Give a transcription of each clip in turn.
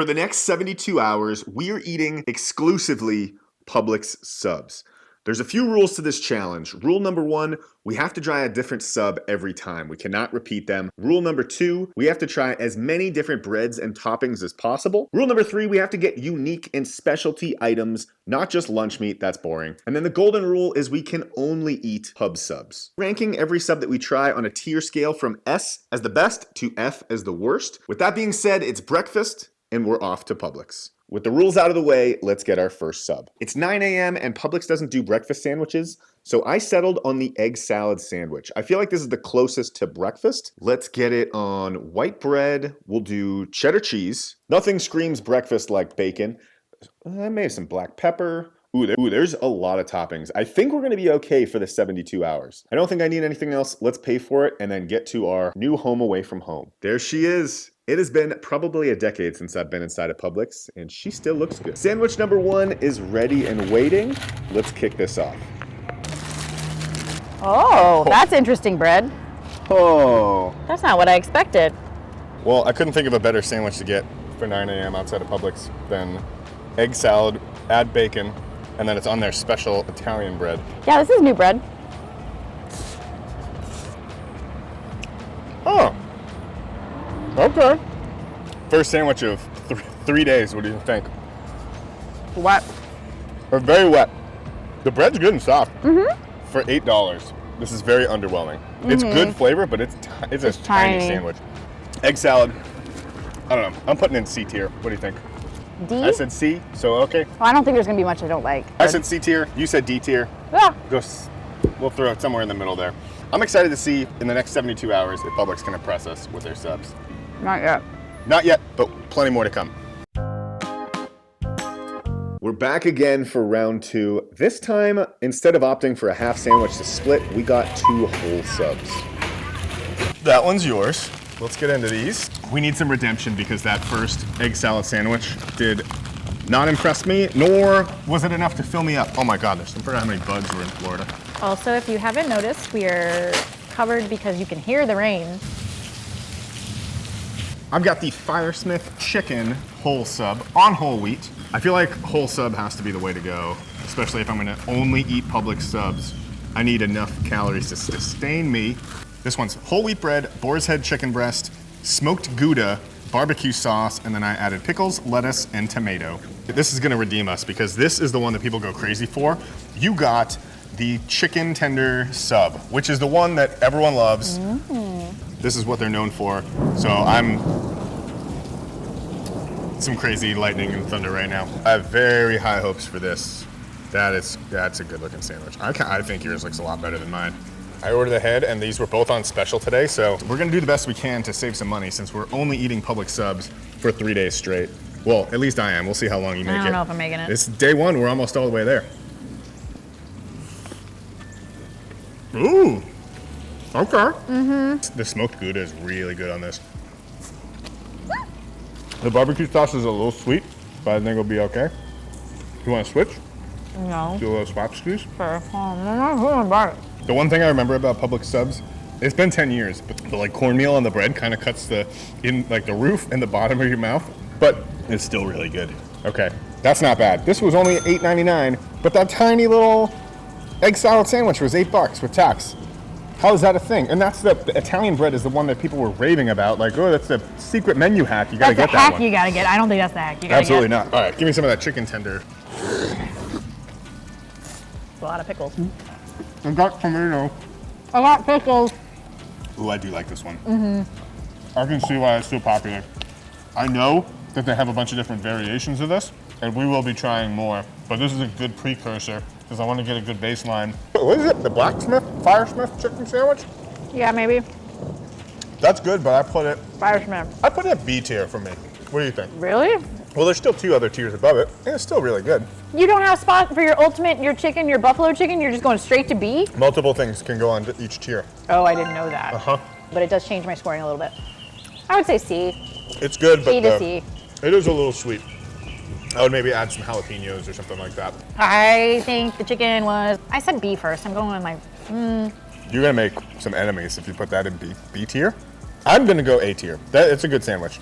For the next 72 hours, we are eating exclusively Publix subs. There's a few rules to this challenge. Rule number 1, we have to try a different sub every time. We cannot repeat them. Rule number 2, we have to try as many different breads and toppings as possible. Rule number 3, we have to get unique and specialty items, not just lunch meat, that's boring. And then the golden rule is we can only eat pub subs. Ranking every sub that we try on a tier scale from S as the best to F as the worst. With that being said, it's breakfast and we're off to Publix. With the rules out of the way, let's get our first sub. It's 9 a.m. and Publix doesn't do breakfast sandwiches, so I settled on the egg salad sandwich. I feel like this is the closest to breakfast. Let's get it on white bread. We'll do cheddar cheese. Nothing screams breakfast like bacon. I may have some black pepper. Ooh, there's a lot of toppings. I think we're gonna be okay for the 72 hours. I don't think I need anything else. Let's pay for it and then get to our new home away from home. There she is. It has been probably a decade since I've been inside a Publix, and she still looks good. Sandwich number 1 is ready and waiting. Let's kick this off. Oh, that's interesting bread. Oh. That's not what I expected. Well, I couldn't think of a better sandwich to get for 9 a.m. outside of Publix than egg salad, add bacon, and then it's on their special Italian bread. Yeah, this is new bread. Oh. Okay. First sandwich of 3 days. What do you think? What? Or very wet. The bread's good and soft. For $8. This is very underwhelming. It's good flavor, but it's a tiny sandwich. Egg salad. I don't know. I'm putting in C tier. What do you think? D? I said C, so okay. Well, I don't think there's gonna be much I don't like. I said C tier. You said D tier. Yeah. We'll throw it somewhere in the middle there. I'm excited to see in the next 72 hours if Publix can impress us with their subs. Not yet. Not yet, but plenty more to come. We're back again for round 2. This time, instead of opting for a half sandwich to split, we got 2 whole subs. That one's yours. Let's get into these. We need some redemption because that first egg salad sandwich did not impress me, nor was it enough to fill me up. Oh my God, I forgot how many bugs were in Florida. Also, if you haven't noticed, we are covered because you can hear the rain. I've got the Firesmith chicken whole sub on whole wheat. I feel like whole sub has to be the way to go, especially if I'm gonna only eat Publix subs. I need enough calories to sustain me. This one's whole wheat bread, boar's head chicken breast, smoked Gouda, barbecue sauce, and then I added pickles, lettuce, and tomato. This is gonna redeem us because this is the one that people go crazy for. You got the chicken tender sub, which is the one that everyone loves. This is what they're known for. So I'm some crazy lightning and thunder right now. I have very high hopes for this. That's a good looking sandwich. I think yours looks a lot better than mine. I ordered ahead and these were both on special today, so we're gonna do the best we can to save some money since we're only eating Publix subs for 3 days straight. Well, at least I am. We'll see how long you make it. I don't know if I'm making it. It's day 1, we're almost all the way there. Ooh, okay. The smoked Gouda is really good on this. The barbecue sauce is a little sweet, but I think it'll be okay. You want to switch? No. Do a little swap squeeze? Sure. I'm not going about it. The one thing I remember about Publix subs, it's been 10 years, but the like cornmeal on the bread kind of cuts the roof and the bottom of your mouth, but it's still really good. Okay, that's not bad. This was only $8.99, but that tiny little egg salad sandwich was $8 with tax. How is that a thing? And that's the Italian bread is the one that people were raving about. Like, oh, that's the secret menu hack. You gotta get that one. That's the hack you gotta get. I don't think that's the hack you gotta get. Absolutely not. All right, give me some of that chicken tender. A lot of pickles. I got tomato. I got pickles. Ooh, I do like this one. I can see why it's so popular. I know that they have a bunch of different variations of this, and we will be trying more, but this is a good precursor because I want to get a good baseline. What is it? The blacksmith, Firesmith chicken sandwich? Yeah, maybe. That's good, but I put it at B tier for me. What do you think? Really? Well, there's still 2 other tiers above it, and it's still really good. You don't have a spot for your ultimate, your chicken, your buffalo chicken? You're just going straight to B? Multiple things can go on to each tier. Oh, I didn't know that. Uh-huh. But it does change my scoring a little bit. I would say C. It's good, but A to C. it is a little sweet. I would maybe add some jalapenos or something like that. I think the chicken was, I said B first. I'm going with my, You're gonna make some enemies if you put that in B tier. I'm gonna go A tier. It's a good sandwich.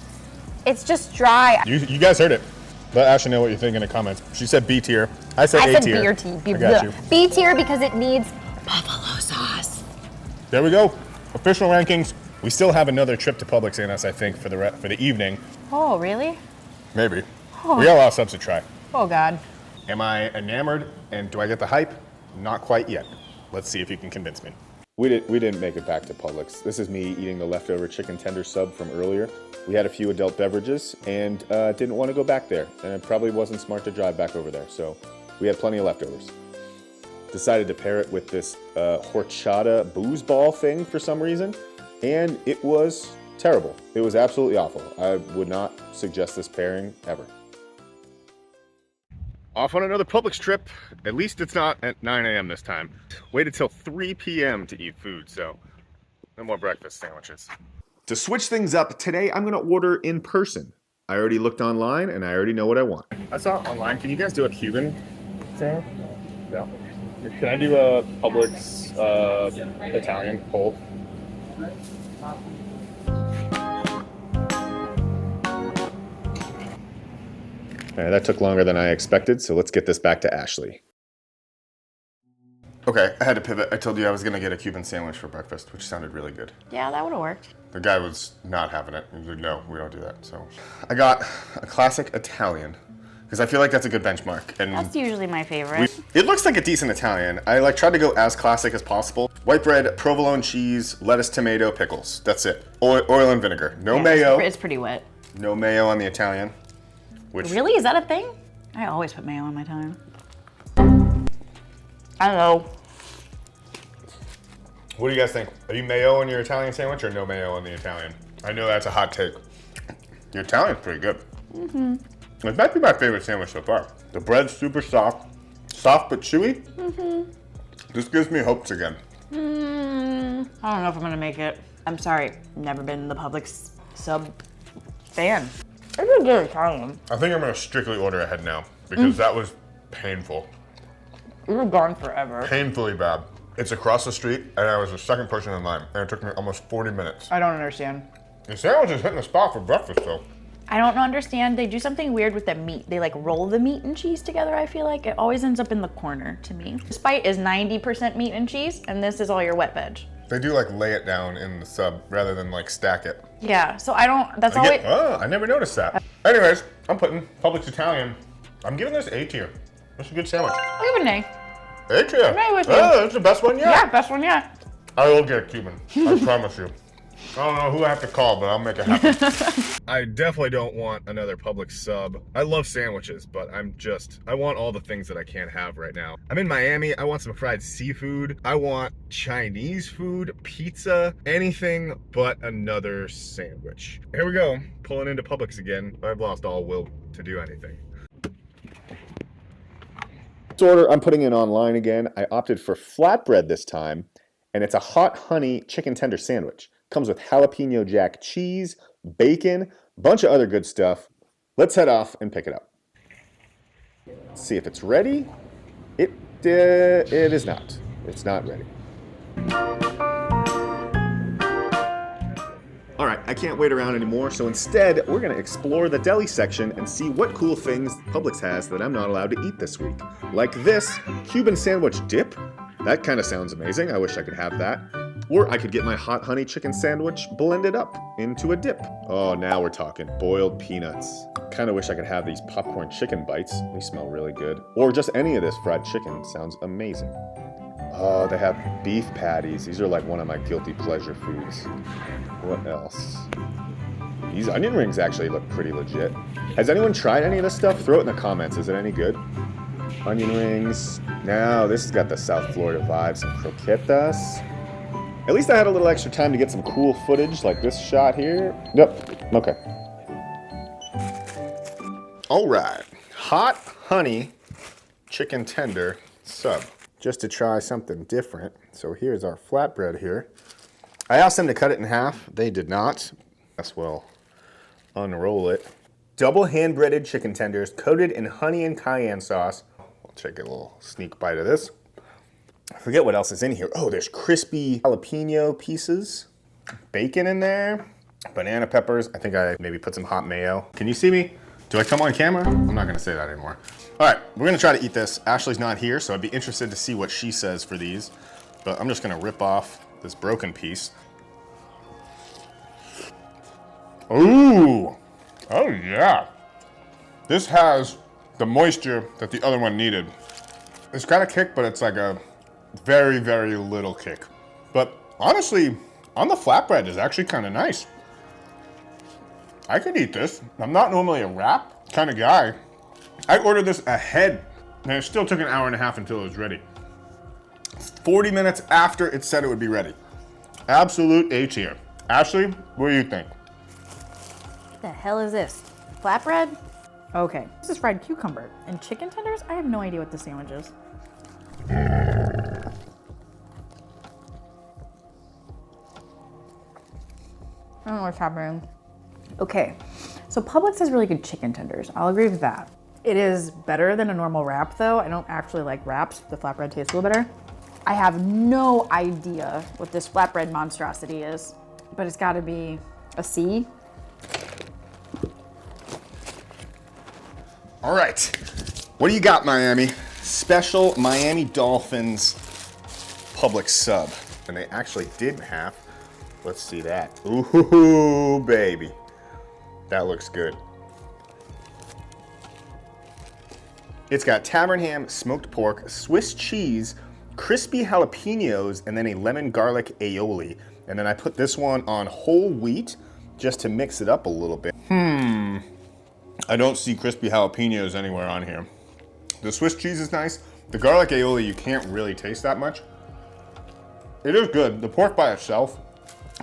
It's just dry. You guys heard it. Let Ashley know what you think in the comments. She said B tier. I said A tier. I said B I got you. B tier because it needs buffalo sauce. There we go. Official rankings. We still have another trip to Publix in us, I think, for the evening. Oh, really? Maybe. We got a lot of subs to try. Oh, God. Am I enamored? And do I get the hype? Not quite yet. Let's see if you can convince me. We didn't make it back to Publix. This is me eating the leftover chicken tender sub from earlier. We had a few adult beverages and didn't want to go back there. And it probably wasn't smart to drive back over there. So we had plenty of leftovers. Decided to pair it with this horchata booze ball thing for some reason. And it was terrible. It was absolutely awful. I would not suggest this pairing ever. Off on another Publix trip. At least it's not at 9 a.m. this time. Waited till 3 p.m. to eat food, so no more breakfast sandwiches. To switch things up, today I'm gonna order in person. I already looked online and I already know what I want. I saw online. Can you guys do a Cuban thing? Yeah. Can I do a Publix Italian cold? All right, that took longer than I expected, so let's get this back to Ashley. Okay, I had to pivot. I told you I was gonna get a Cuban sandwich for breakfast, which sounded really good. Yeah, that would have worked. The guy was not having it. He was like, no, we don't do that. So I got a classic Italian because I feel like that's a good benchmark. And That's usually my favorite. it looks like a decent Italian. I tried to go as classic as possible. White bread, provolone cheese, lettuce, tomato, pickles. That's it. Oil and vinegar. No Yeah, mayo. It's pretty wet. No mayo on the Italian. Which Really? Is that a thing? I always put mayo on my time. I don't know. What do you guys think? Are you mayo on your Italian sandwich or no mayo on the Italian? I know that's a hot take. The Italian's pretty good. It might be my favorite sandwich so far. The bread's super soft. Soft but chewy. This gives me hopes again. I don't know if I'm gonna make it. I'm sorry, never been the Publix sub fan. It's a good Italian. I think I'm gonna strictly order ahead now because that was painful. We were gone forever. Painfully bad. It's across the street and I was the second person in line and it took me almost 40 minutes. I don't understand. The sandwich is hitting the spot for breakfast though. I don't understand. They do something weird with the meat. They like roll the meat and cheese together, I feel like. It always ends up in the corner to me. This bite is 90% meat and cheese and this is all your wet veg. They do like lay it down in the sub rather than like stack it. Yeah, so I don't, that's always. I never noticed that. Anyways, I'm putting Publix Italian. I'm giving this A tier. It's a good sandwich. I'll give it an A. A tier. I'm right with you. Oh, that's the best one yet. Yeah, best one yet. I will get a Cuban. I promise you. I don't know who I have to call, but I'll make it happen. I definitely don't want another Publix sub. I love sandwiches, but I want all the things that I can't have right now. I'm in Miami. I want some fried seafood. I want Chinese food, pizza, anything but another sandwich. Here we go. Pulling into Publix again. I've lost all will to do anything. This order I'm putting in online again. I opted for flatbread this time, and it's a hot honey chicken tender sandwich. Comes with jalapeno jack cheese, bacon, a bunch of other good stuff. Let's head off and pick it up. Let's see if it's ready. It is not. It's not ready. All right, I can't wait around anymore, so instead, we're gonna explore the deli section and see what cool things Publix has that I'm not allowed to eat this week. Like this Cuban sandwich dip. That kind of sounds amazing. I wish I could have that. Or I could get my hot honey chicken sandwich blended up into a dip. Oh, now we're talking. Boiled peanuts. Kind of wish I could have these popcorn chicken bites. They smell really good. Or just any of this fried chicken. Sounds amazing. Oh, they have beef patties. These are like one of my guilty pleasure foods. What else? These onion rings actually look pretty legit. Has anyone tried any of this stuff? Throw it in the comments. Is it any good? Onion rings. Now, this has got the South Florida vibe. Some croquetas. At least I had a little extra time to get some cool footage like this shot here. Yep. Okay. All right. Hot honey chicken tender sub. Just to try something different. So here's our flatbread here. I asked them to cut it in half. They did not. Guess we'll unroll it. Double hand-breaded chicken tenders coated in honey and cayenne sauce. We'll take a little sneak bite of this. I forget what else is in here. Oh, there's crispy jalapeno pieces. Bacon in there. banana peppers. I think I maybe put some hot mayo. Can you see me? Do I come on camera? I'm not gonna say that anymore. All right, we're gonna try to eat this. Ashley's not here, so I'd be interested to see what she says for these. But I'm just gonna rip off this broken piece. Ooh, oh yeah. This has the moisture that the other one needed. It's got a kick, but it's like a very, very little kick. But honestly, on the flatbread is actually kind of nice. I could eat this. I'm not normally a wrap kind of guy. I ordered this ahead, and it still took an hour and a half until it was ready. 40 minutes after it said it would be ready. Absolute A tier. Ashley, what do you think? What the hell is this? Flatbread? Okay, this is fried cucumber. And chicken tenders? I have no idea what the sandwich is. I don't know what's happening. Okay, so Publix has really good chicken tenders. I'll agree with that. It is better than a normal wrap though. I don't actually like wraps. The flatbread tastes a little better. I have no idea what this flatbread monstrosity is, but it's gotta be a C. All right, what do you got, Miami? Special Miami Dolphins Publix sub. And they actually did have, let's see that. Ooh, baby. That looks good. It's got tavern ham, smoked pork, Swiss cheese, crispy jalapenos, and then a lemon garlic aioli. And then I put this one on whole wheat just to mix it up a little bit. I don't see crispy jalapenos anywhere on here. The Swiss cheese is nice. The garlic aioli, you can't really taste that much. It is good. The pork by itself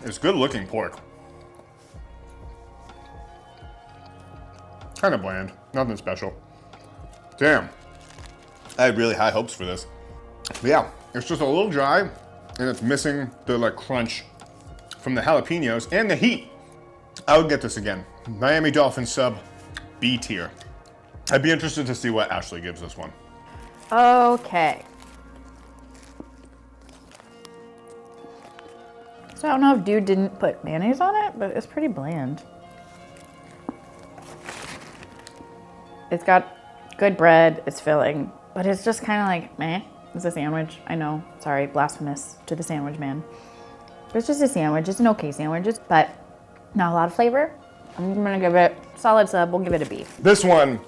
is good looking pork. Kind of bland, nothing special. Damn, I had really high hopes for this. But yeah, it's just a little dry and it's missing the like crunch from the jalapenos and the heat. I would get this again. Miami Dolphins sub, B tier. I'd be interested to see what Ashley gives this one. Okay. So I don't know if dude didn't put mayonnaise on it, but it's pretty bland. It's got good bread, it's filling, but it's just kind of like, meh, it's a sandwich. I know, sorry, blasphemous to the sandwich man. But it's just a sandwich, it's an okay sandwich, but not a lot of flavor. I'm gonna give it solid sub, we'll give it a B. This one,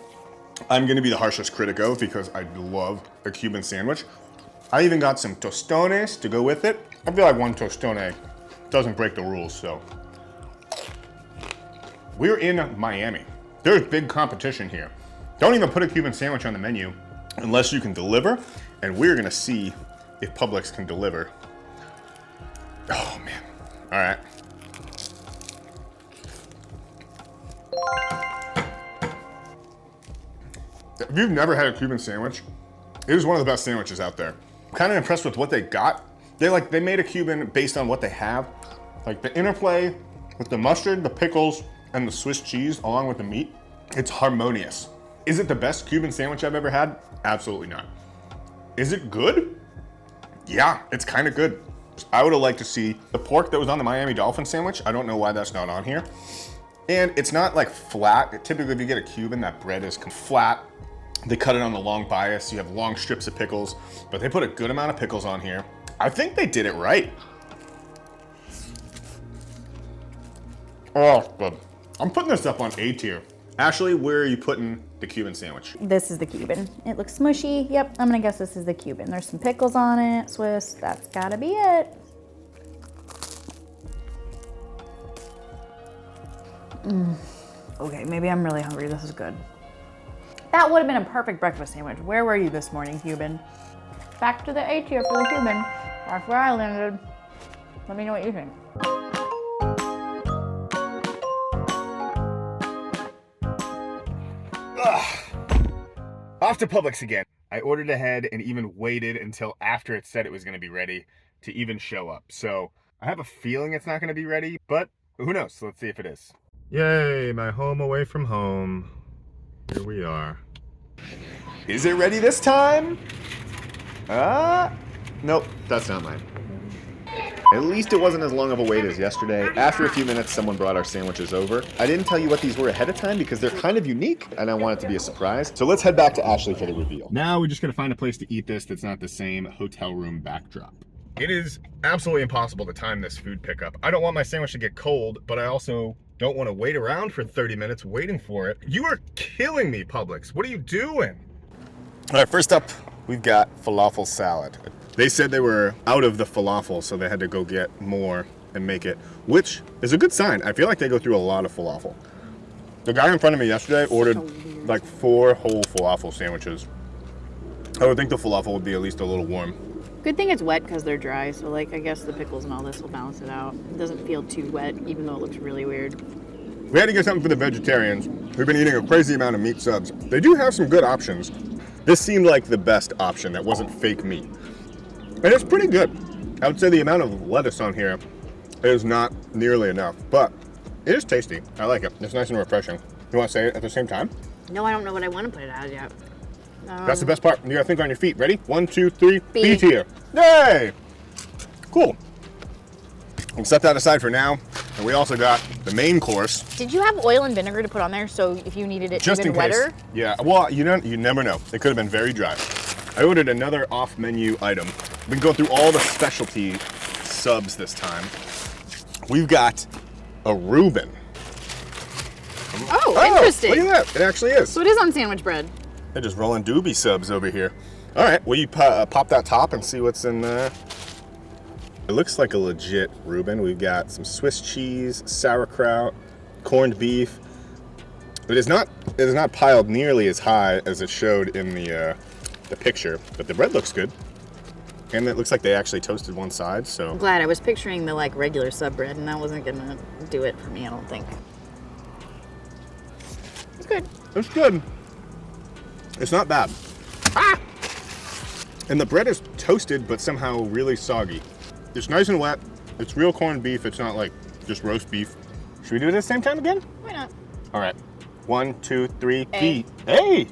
I'm gonna be the harshest critic of because I love a Cuban sandwich. I even got some tostones to go with it. I feel like one tostone doesn't break the rules, so. We're in Miami. There's big competition here. Don't even put a Cuban sandwich on the menu unless you can deliver, and we're gonna see if Publix can deliver. Oh man, all right. If you've never had a Cuban sandwich, it is one of the best sandwiches out there. I'm kind of impressed with what they got. They made a Cuban based on what they have. Like the interplay with the mustard, the pickles, and the Swiss cheese along with the meat, it's harmonious. Is it the best Cuban sandwich I've ever had? Absolutely not. Is it good? Yeah, it's kind of good. I would have liked to see the pork that was on the Miami Dolphin sandwich. I don't know why that's not on here. And it's not like flat. Typically if you get a Cuban, that bread is flat. They cut it on the long bias. You have long strips of pickles, but they put a good amount of pickles on here. I think they did it right. Oh, good. I'm putting this up on A tier. Ashley, where are you putting the Cuban sandwich? This is the Cuban. It looks smushy. Yep, I'm gonna guess this is the Cuban. There's some pickles on it, Swiss, that's gotta be it. Okay, maybe I'm really hungry, this is good. That would have been a perfect breakfast sandwich. Where were you this morning, Cuban? Back to the A tier for the Cuban. That's where I landed. Let me know what you think. Off to Publix again. I ordered ahead and even waited until after it said it was going to be ready to even show up. So I have a feeling it's not going to be ready, but who knows? So let's see if it is. Yay, my home away from home. Here we are. Is it ready this time? Nope, that's not mine. At least it wasn't as long of a wait as yesterday. After a few minutes, someone brought our sandwiches over. I didn't tell you what these were ahead of time because they're kind of unique and I want it to be a surprise. So let's head back to Ashley for the reveal. Now we just gotta find a place to eat this that's not the same hotel room backdrop. It is absolutely impossible to time this food pickup. I don't want my sandwich to get cold, but I also don't want to wait around for 30 minutes waiting for it. You are killing me, Publix. What are you doing? All right, first up, we've got falafel salad. They said they were out of the falafel, so they had to go get more and make it, which is a good sign. I feel like they go through a lot of falafel. The guy in front of me yesterday ordered like 4 whole falafel sandwiches. I would think the falafel would be at least a little warm. Good thing it's wet because they're dry, so like I guess the pickles and all this will balance it out. It doesn't feel too wet, even though it looks really weird. We had to get something for the vegetarians. We've been eating a crazy amount of meat subs. They do have some good options. This seemed like the best option that wasn't fake meat. And it's pretty good. I would say the amount of lettuce on here is not nearly enough, but it is tasty. I like it. It's nice and refreshing. You want to say it at the same time? No, I don't know what I want to put it as yet. That's the best part. You gotta think on your feet. Ready? 1, 2, 3. B tier. Yay! Cool. We'll set that aside for now. And we also got the main course. Did you have oil and vinegar to put on there so if you needed it Just even in case. wetter? Yeah, well, you never know. It could have been very dry. I ordered another off-menu item. We can go through all the specialty subs this time. We've got a Reuben. Oh, interesting. Look at that. It actually is. So it is on sandwich bread. They're just rolling doobie subs over here. All right, will you pop that top and see what's in there? It looks like a legit Reuben. We've got some Swiss cheese, sauerkraut, corned beef. It is not piled nearly as high as it showed in the picture, but the bread looks good. And it looks like they actually toasted one side, so. I'm glad. I was picturing the like regular sub bread and that wasn't gonna do it for me, I don't think. It's good. It's good. It's not bad. Ah! And the bread is toasted, but somehow really soggy. It's nice and wet. It's real corned beef. It's not like just roast beef. Should we do it at the same time again? Why not? All right. 1, 2, 3, A. B. Hey!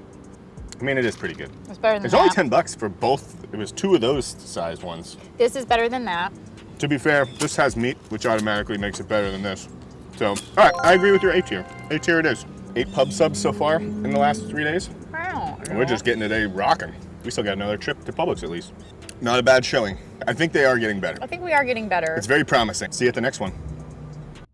I mean, it is pretty good. It's better than It's that. only $10 for both. It was 2 of those size ones. This is better than that. To be fair, this has meat, which automatically makes it better than this. So, all right, I agree with your A tier. A tier it is. 8 pub subs so far in the last 3 days. Wow. And we're just getting today rocking. We still got another trip to Publix at least. Not a bad showing. I think they are getting better. I think we are getting better. It's very promising. See you at the next one.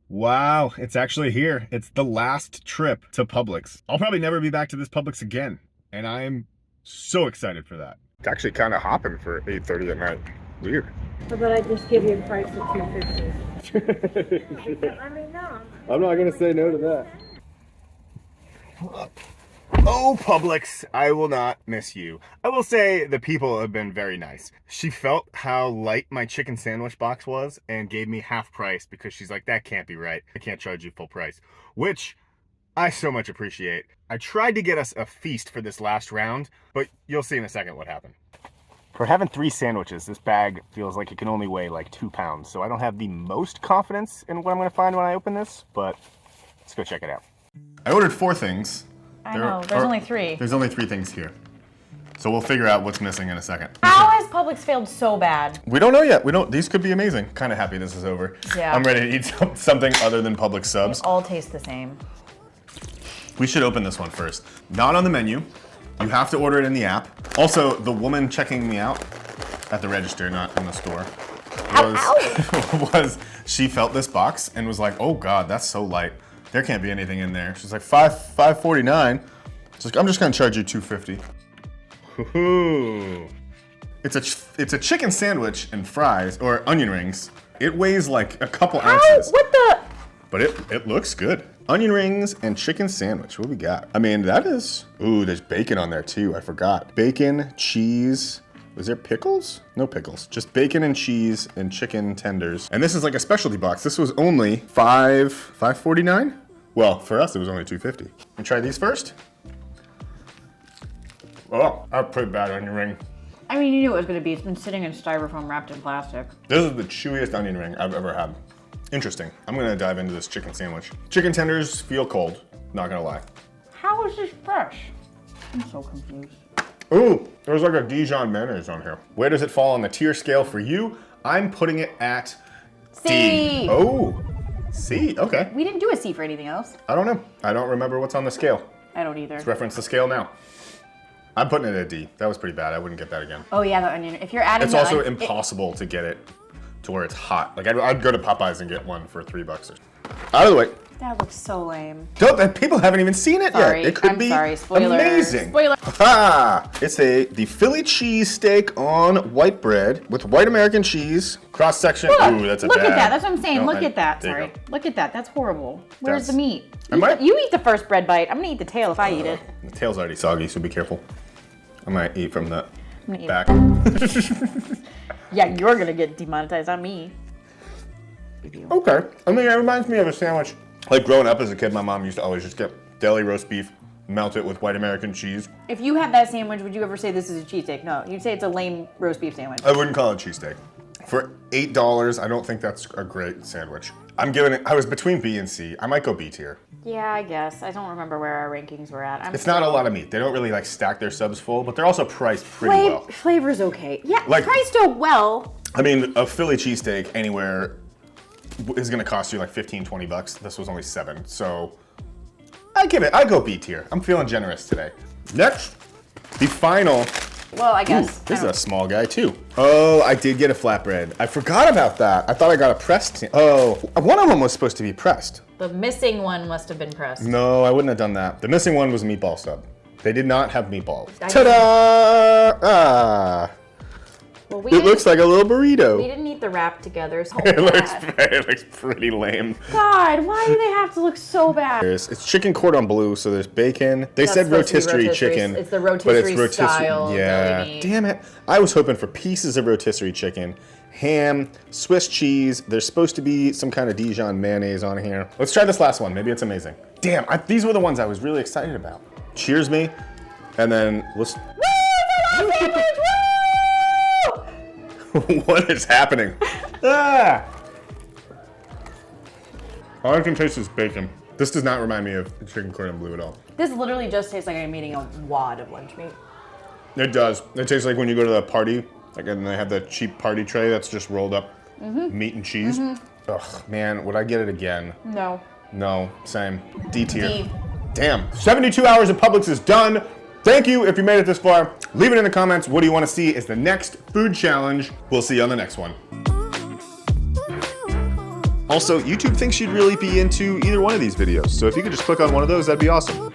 Wow, it's actually here. It's the last trip to Publix. I'll probably never be back to this Publix again. And I am so excited for that. It's actually kind of hopping for 8:30 at night. Weird. How about I just give you a price of $2.50? I mean, no. I'm not going to say no to that. Oh, Publix, I will not miss you. I will say the people have been very nice. She felt how light my chicken sandwich box was and gave me half price because she's like, that can't be right. I can't charge you full price, which I so much appreciate. I tried to get us a feast for this last round, but you'll see in a second what happened. For having 3 sandwiches, this bag feels like it can only weigh like 2 pounds, so I don't have the most confidence in what I'm going to find when I open this, but let's go check it out. I ordered 4 things. I know, there's only 3. There's only 3 things here. So we'll figure out what's missing in a second. How has Publix failed so bad? We don't know yet. These could be amazing. Kind of happy this is over. Yeah. I'm ready to eat something other than Publix subs. They all taste the same. We should open this one first. Not on the menu. You have to order it in the app. Also, the woman checking me out at the register, not in the store, was she felt this box and was like, oh God, that's so light. There can't be anything in there. She's like, $5.49. She's like, I'm just gonna charge you $2.50. Ooh. It's a chicken sandwich and fries, or onion rings. It weighs like a couple ounces. What the? But it looks good. Onion rings and chicken sandwich. What we got? I mean, that is, ooh, there's bacon on there too. I forgot. Bacon, cheese. Was there pickles? No pickles. Just bacon and cheese and chicken tenders. And this is like a specialty box. This was only $5.49. Well, for us, it was only $2.50. And try these first. Oh, that's a pretty bad onion ring. I mean, you knew it was going to be. It's been sitting in styrofoam wrapped in plastic. This is the chewiest onion ring I've ever had. Interesting. I'm gonna dive into this chicken sandwich. Chicken tenders feel cold, not gonna lie. How is this fresh? I'm so confused. Ooh, there's like a Dijon mayonnaise on here. Where does it fall on the tier scale for you? I'm putting it at C. Oh, C, okay. We didn't do a C for anything else. I don't know. I don't remember what's on the scale. I don't either. Let's reference the scale now. I'm putting it at a D. That was pretty bad. I wouldn't get that again. Oh yeah, the onion. If you're adding It's the also onion, impossible to get it to where it's hot. Like I'd go to Popeyes and get one for $3 or out of the way. that looks so lame. Don't, people haven't even seen it Sorry, yet. It could I'm be sorry. Spoiler. amazing. Spoiler. Ha! It's the Philly cheese steak on white bread with white American cheese. Cross section. Look, Ooh, that's a look bad. at that. That's what I'm saying. No, Look at that. there you Sorry. go. Look at that. That's horrible. Where's That's- the meat? You You eat the first bread bite. I'm gonna eat the tail if I eat it. The tail's already soggy, so be careful. I might eat from the I'm gonna eat back. Yeah, you're gonna get demonetized, not me. Okay. I mean, it reminds me of a sandwich. Like growing up as a kid, my mom used to always just get deli roast beef, melt it with white American cheese. If you had that sandwich, would you ever say this is a cheesesteak? No, you'd say it's a lame roast beef sandwich. I wouldn't call it cheesesteak. For $8, I don't think that's a great sandwich. I'm giving it, I was between B and C. I might go B tier. Yeah, I guess. I don't remember where our rankings were at. It's not a lot of meat. They don't really like stack their subs full, but they're also priced pretty well. Flavor's okay. Yeah, Like- priced out well. I mean, a Philly cheesesteak anywhere is gonna cost you like 15, 20 bucks. This was only 7, so I go B tier. I'm feeling generous today. Next, the final. Well, I guess. This is a small guy too. Oh, I did get a flatbread. I forgot about that. I thought I got a pressed. Oh, one of them was supposed to be pressed. The missing one must have been pressed. No, I wouldn't have done that. The missing one was a meatball sub. They did not have meatballs. I- Ta-da! Ah, Well, we it looks like a little burrito. we didn't eat the wrap together. So It looks, bad. it looks pretty lame. God, why do they have to look so bad? It's chicken cordon bleu, so there's bacon. They That's said supposed to be rotisserie rotisserie. chicken. It's the but rotisserie style Yeah. deli meat. Damn it. I was hoping for pieces of rotisserie chicken, ham, Swiss cheese. There's supposed to be some kind of Dijon mayonnaise on here. Let's try this last one. Maybe it's amazing. Damn, these were the ones I was really excited about. Cheers me, and then let's... What is happening? Ah! All I can taste is bacon. This does not remind me of chicken cordon bleu at all. This literally just tastes like I'm eating a wad of lunch meat. It does. It tastes like when you go to the party, like, and they have the cheap party tray that's just rolled up meat and cheese. Ugh, man, would I get it again? No. No, same. D tier. D. Damn. 72 hours of Publix is done. Thank you if you made it this far. Leave it in the comments. What do you want to see is the next food challenge. We'll see you on the next one. Also, YouTube thinks you'd really be into either one of these videos, so if you could just click on one of those, that'd be awesome.